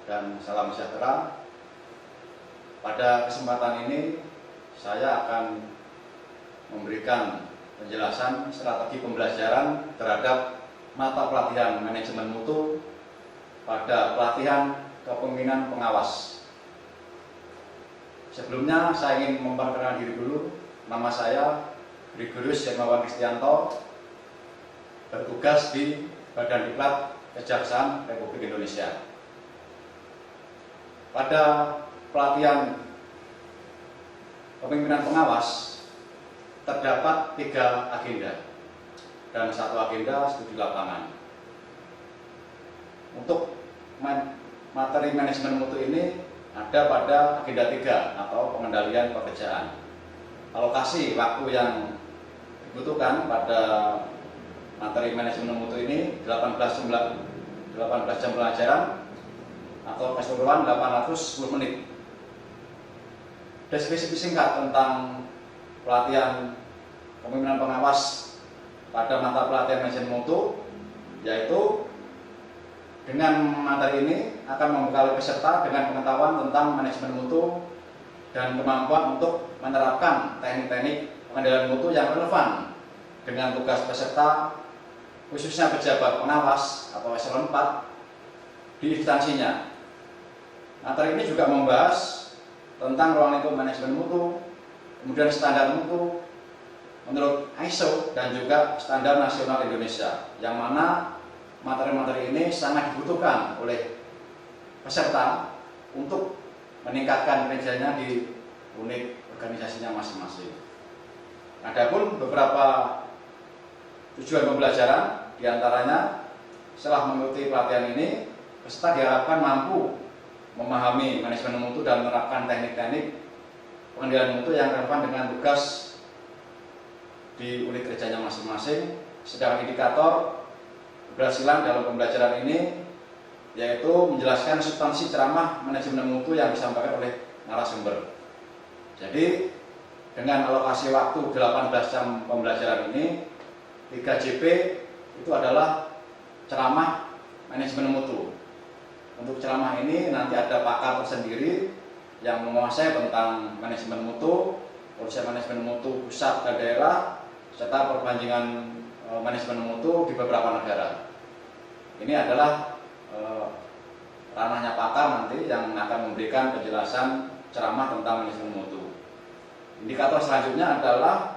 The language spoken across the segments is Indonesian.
dan salam sejahtera. Pada kesempatan ini saya akan memberikan penjelasan strategi pembelajaran terhadap mata pelatihan manajemen mutu pada pelatihan kepemimpinan pengawas. Sebelumnya saya ingin memperkenalkan diri dulu. Nama saya Gregorius Hermawan Kristianto, bertugas di Badan Diklat Kejaksaan Republik Indonesia. Pada pelatihan kepemimpinan pengawas terdapat 3 agenda dan 1 agenda studi lapangan. Untuk materi manajemen mutu ini ada pada agenda 3 atau pengendalian pekerjaan. Alokasi waktu yang dibutuhkan pada materi manajemen mutu ini 18 jam pelajaran atau keseluruhan 810 menit. Deskripsi singkat tentang pelatihan kepemimpinan pengawas pada mata pelatihan manajemen mutu, yaitu dengan materi ini akan membekali peserta dengan pengetahuan tentang manajemen mutu dan kemampuan untuk menerapkan teknik-teknik pengendalian mutu yang relevan dengan tugas peserta, khususnya pejabat pengawas atau eselon 4 di instansinya. Materi ini juga membahas tentang ruang lingkup manajemen mutu, kemudian standar mutu menurut ISO dan juga standar nasional Indonesia, yang mana materi-materi ini sangat dibutuhkan oleh peserta untuk meningkatkan kinerjanya di unit organisasinya masing-masing. Adapun beberapa tujuan pembelajaran, diantaranya setelah mengikuti pelatihan ini, peserta diharapkan mampu memahami manajemen mutu dan menerapkan teknik-teknik pengendalian mutu yang relevan dengan tugas di unit kerjanya masing-masing. Sedangkan indikator keberhasilan dalam pembelajaran ini yaitu menjelaskan substansi ceramah manajemen mutu yang disampaikan oleh narasumber. Jadi dengan alokasi waktu 18 jam pembelajaran ini, 3 JP itu adalah ceramah manajemen mutu. Untuk ceramah ini nanti ada pakar tersendiri yang menguasai tentang manajemen mutu, proses manajemen mutu pusat dan daerah, serta perbandingan manajemen mutu di beberapa negara. Ini adalah ranahnya pakar nanti yang akan memberikan penjelasan ceramah tentang manajemen mutu. Indikator selanjutnya adalah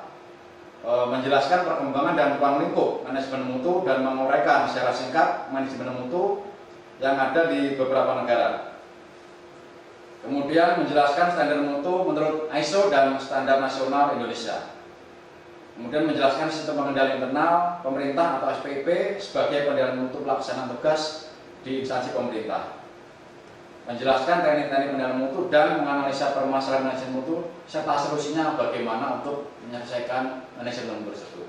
menjelaskan perkembangan dan ruang lingkup manajemen mutu dan menguraikan secara singkat manajemen mutu yang ada di beberapa negara. Kemudian menjelaskan standar mutu menurut ISO dan standar nasional Indonesia. Kemudian menjelaskan sistem pengendalian internal pemerintah atau SPIP sebagai pengendalian mutu pelaksanaan tugas di instansi pemerintah. Menjelaskan teknik-teknik pengendalian mutu dan menganalisa permasalahan manajemen mutu serta solusinya bagaimana untuk menyelesaikan manajemen mutu tersebut.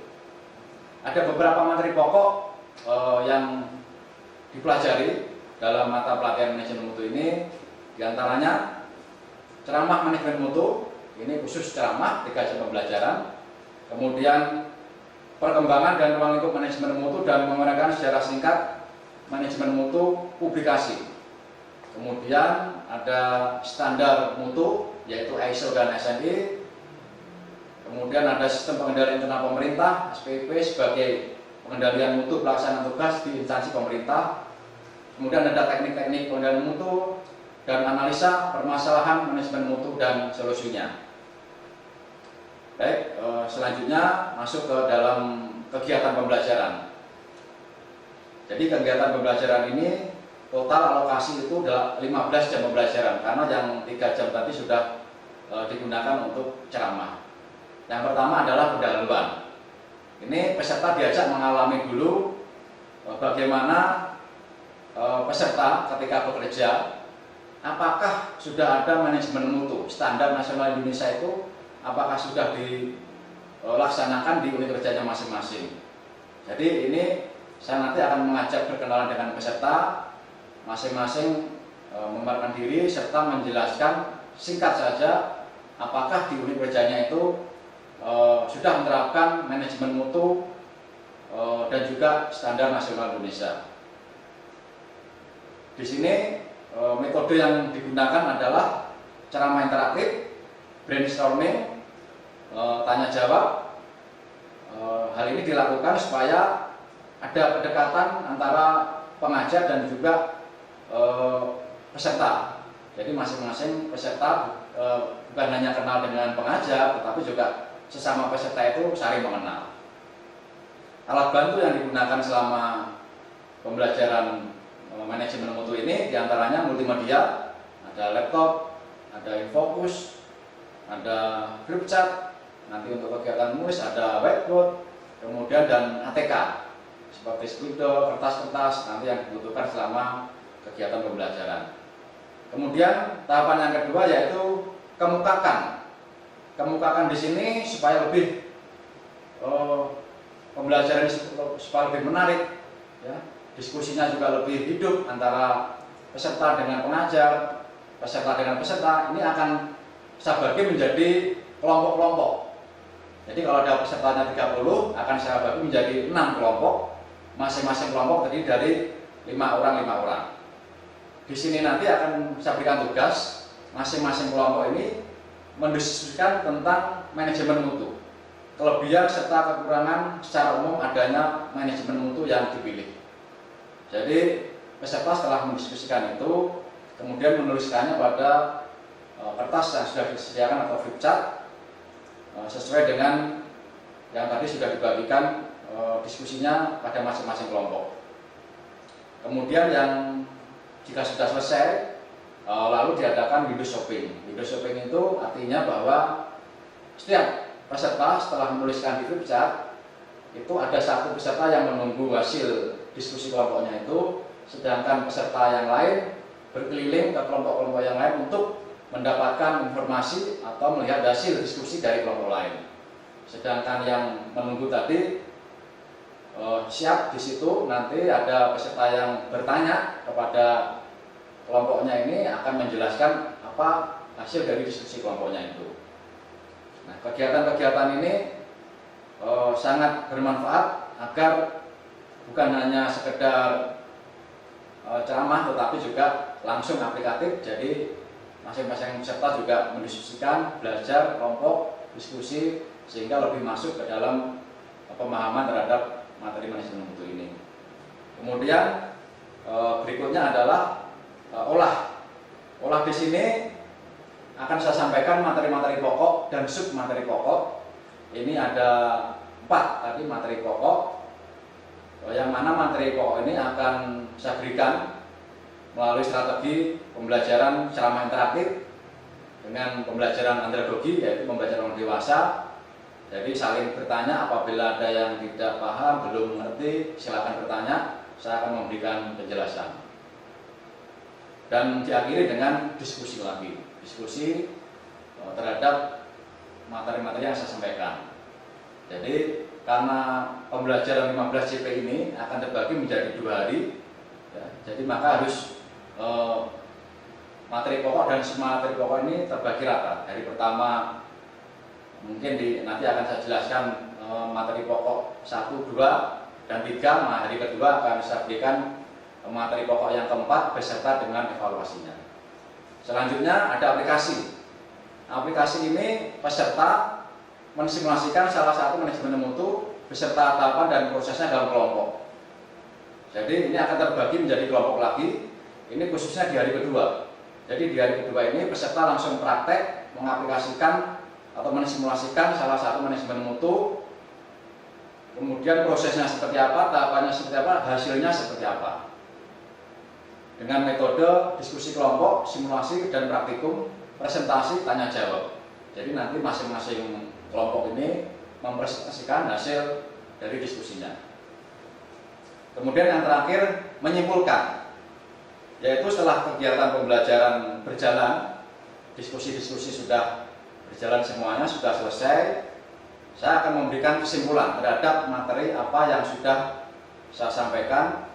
Ada beberapa materi pokok yang dipelajari dalam mata pelatihan manajemen mutu ini, diantaranya ceramah manajemen mutu, ini khusus ceramah 3 jam pembelajaran. Kemudian perkembangan dan ruang lingkup manajemen mutu dan menguraikan secara singkat manajemen mutu publikasi. Kemudian ada standar mutu yaitu ISO dan SNI. Kemudian ada sistem pengendalian internal pemerintah SPIP sebagai pengendalian mutu pelaksanaan tugas di instansi pemerintah. Kemudian ada teknik-teknik pengendalian mutu dan analisa permasalahan manajemen mutu dan solusinya. Baik, selanjutnya masuk ke dalam kegiatan pembelajaran. Jadi kegiatan pembelajaran ini total alokasi itu 15 jam pembelajaran, karena yang 3 jam tadi sudah digunakan untuk ceramah. Yang pertama adalah pendahuluan. Ini peserta diajak mengalami dulu bagaimana peserta ketika bekerja, apakah sudah ada manajemen mutu standar nasional Indonesia itu, apakah sudah dilaksanakan di unit kerjanya masing-masing. Jadi ini saya nanti akan mengajak berkenalan dengan peserta masing-masing, memaparkan diri serta menjelaskan singkat saja apakah di unit kerjanya itu sudah menerapkan manajemen mutu dan juga standar nasional Indonesia. Di sini metode yang digunakan adalah ceramah interaktif, brainstorming, tanya jawab. Hal ini dilakukan supaya ada kedekatan antara pengajar dan juga peserta. Jadi masing-masing peserta bukan hanya kenal dengan pengajar, tetapi juga sesama peserta itu saling mengenal. Alat bantu yang digunakan selama pembelajaran manajemen mutu ini diantaranya multimedia, ada laptop, ada infocus, ada grup chat, nanti untuk kegiatan menulis ada whiteboard, kemudian dan ATK seperti spidol, kertas-kertas nanti yang dibutuhkan selama kegiatan pembelajaran. Kemudian tahapan yang kedua yaitu kemukakan. Kemukakan di sini supaya lebih pembelajaran supaya lebih menarik, ya. Diskusinya juga lebih hidup antara peserta dengan pengajar, peserta dengan peserta. Ini akan saya bagi menjadi kelompok-kelompok. Jadi kalau ada pesertanya 30, akan saya bagi menjadi 6 kelompok. Masing-masing kelompok terdiri dari 5 orang. Di sini nanti akan saya berikan tugas, masing-masing kelompok ini mendiskusikan tentang manajemen mutu, kelebihan serta kekurangan secara umum adanya manajemen mutu yang dipilih. Jadi peserta setelah mendiskusikan itu kemudian menuliskannya pada kertas yang sudah disediakan atau flip chart sesuai dengan yang tadi sudah dibagikan diskusinya pada masing-masing kelompok. Kemudian yang jika sudah selesai lalu diadakan window shopping. Window shopping itu artinya bahwa setiap peserta setelah menuliskan di flip chart itu ada satu peserta yang menunggu hasil diskusi kelompoknya itu, sedangkan peserta yang lain berkeliling ke kelompok-kelompok yang lain untuk mendapatkan informasi atau melihat hasil diskusi dari kelompok lain. Sedangkan yang menunggu tadi siap di situ, nanti ada peserta yang bertanya kepada kelompoknya ini akan menjelaskan apa hasil dari diskusi kelompoknya itu. Nah, kegiatan-kegiatan ini sangat bermanfaat agar bukan hanya sekedar ceramah, tetapi juga langsung aplikatif. Jadi masing-masing peserta juga mendiskusikan, belajar kelompok, diskusi, sehingga lebih masuk ke dalam pemahaman terhadap materi manajemen mutu ini. Kemudian berikutnya adalah olah di sini akan saya sampaikan materi-materi pokok dan sub materi pokok. Ini ada 4 tadi materi pokok, yang mana materi pokok ini akan saya berikan melalui strategi pembelajaran ceramah interaktif dengan pembelajaran andragogi, yaitu pembelajaran orang dewasa. Jadi saling bertanya, apabila ada yang tidak paham, belum mengerti, silakan bertanya, saya akan memberikan penjelasan. Dan diakhiri dengan diskusi lagi, diskusi terhadap materi-materi yang saya sampaikan. Jadi karena pembelajaran 15 CP ini akan terbagi menjadi 2 hari, ya, jadi maka harus materi pokok dan materi pokok ini terbagi rata. Hari pertama mungkin nanti akan saya jelaskan materi pokok 1, 2, dan 3. Nah, hari kedua akan saya berikan materi pokok yang keempat beserta dengan evaluasinya. Selanjutnya ada aplikasi. Aplikasi ini peserta mensimulasikan salah satu manajemen mutu beserta tahapan dan prosesnya dalam kelompok. Jadi ini akan terbagi menjadi kelompok lagi. Ini khususnya di hari kedua. Jadi di hari kedua ini peserta langsung praktek mengaplikasikan atau mensimulasikan salah satu manajemen mutu. Kemudian prosesnya seperti apa, tahapannya seperti apa, hasilnya seperti apa. Dengan metode diskusi kelompok, simulasi dan praktikum, presentasi, tanya jawab. Jadi nanti masing-masing kelompok ini mempresentasikan hasil dari diskusinya. Kemudian yang terakhir menyimpulkan, yaitu setelah kegiatan pembelajaran berjalan, diskusi-diskusi sudah berjalan semuanya, sudah selesai, saya akan memberikan kesimpulan terhadap materi apa yang sudah saya sampaikan.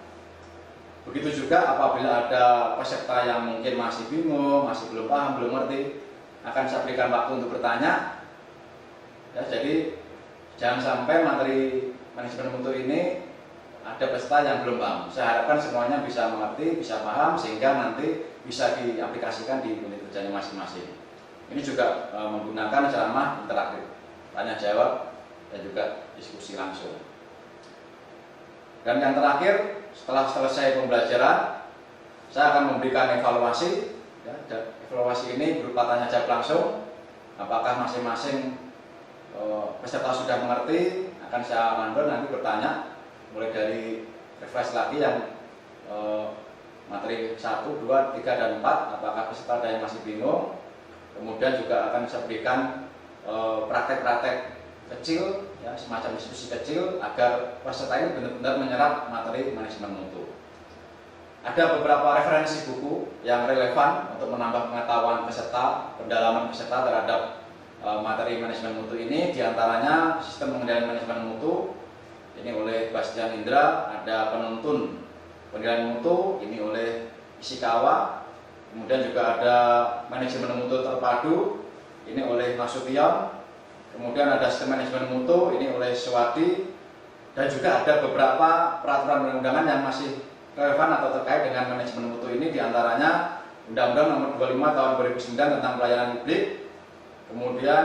Begitu juga apabila ada peserta yang mungkin masih bingung, masih belum paham, belum ngerti, akan saya berikan waktu untuk bertanya. Ya, jadi jangan sampai materi manajemen mutu ini ada peserta yang belum paham. Saya harapkan semuanya bisa mengerti, bisa paham, sehingga nanti bisa diaplikasikan di unit kerjanya masing-masing. Ini juga menggunakan ceramah interaktif, tanya jawab, dan juga diskusi langsung. Dan yang terakhir, setelah selesai pembelajaran, saya akan memberikan evaluasi. Ya, dan evaluasi ini berupa tanya jawab langsung. Apakah masing-masing peserta sudah mengerti? Akan saya mandor nanti bertanya, mulai dari refresh lagi yang materi 1, 2, 3, dan 4. Apakah peserta ada yang masih bingung? Kemudian juga akan saya berikan praktek-praktek kecil, ya, semacam diskusi kecil, agar peserta ini benar-benar menyerap materi manajemen mutu. Ada beberapa referensi buku yang relevan untuk menambah pengetahuan peserta, pendalaman peserta terhadap materi manajemen mutu ini. Di antaranya Sistem Pengendalian Manajemen Mutu, ini oleh Bastian Indra. Ada Penuntun Pengendalian Mutu, ini oleh Ishikawa. Kemudian juga ada Manajemen Mutu Terpadu, ini oleh Nasution. Kemudian ada Sistem Manajemen Mutu, ini oleh Swadi. Dan juga ada beberapa peraturan perundang-undangan yang masih relevan atau terkait dengan manajemen mutu ini. Di antaranya Undang-Undang Nomor 25 Tahun 2009 tentang Pelayanan Publik, kemudian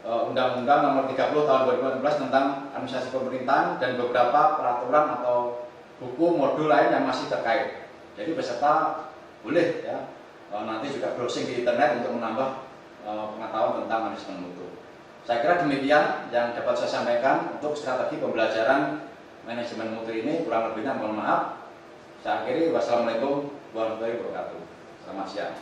Undang-Undang Nomor 30 Tahun 2014 tentang Administrasi Pemerintahan, dan beberapa peraturan atau buku modul lain yang masih terkait. Jadi peserta boleh, ya, nanti juga browsing di internet untuk menambah pengetahuan tentang manajemen mutu. Saya kira demikian yang dapat saya sampaikan untuk strategi pembelajaran manajemen mutu ini. Kurang lebihnya mohon maaf. Saya akhiri, wassalamualaikum warahmatullahi wabarakatuh. Selamat siang.